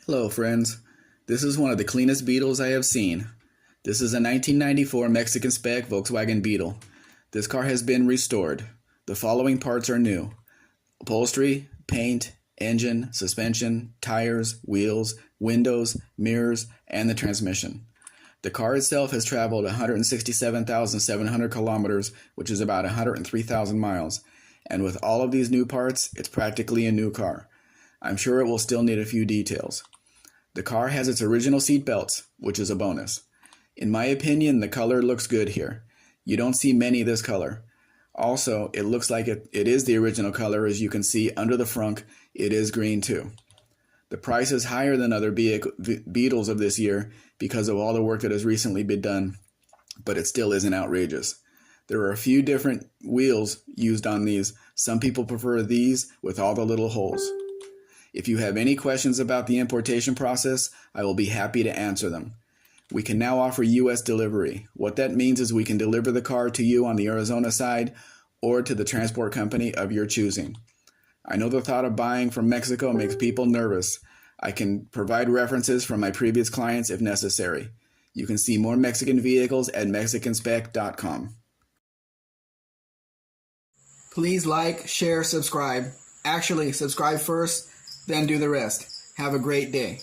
Hello friends, this is one of the cleanest Beetles I have seen. This is a 1994 Mexican spec Volkswagen Beetle. This car has been restored. The following parts are new: upholstery, paint, engine, suspension, tires, wheels, windows, mirrors, and the transmission. The car itself has traveled 167,700 kilometers, which is about 103,000 miles, and with all of these new parts, it's practically a new car. I'm sure it will still need a few details. The car has its original seat belts, which is a bonus. In my opinion, the color looks good here. You don't see many this color. Also, it looks like it is the original color. As you can see under the frunk, it is green too. The price is higher than other Beetles of this year because of all the work that has recently been done, but it still isn't outrageous. There are a few different wheels used on these. Some people prefer these with all the little holes. If you have any questions about the importation process, I will be happy to answer them. We can now offer U.S. delivery. What that means is we can deliver the car to you on the Arizona side or to the transport company of your choosing. I know the thought of buying from Mexico makes people nervous. I can provide references from my previous clients if necessary. You can see more Mexican vehicles at mexicanspec.com. Please like, share, subscribe. Actually, subscribe first, then do the rest. Have a great day.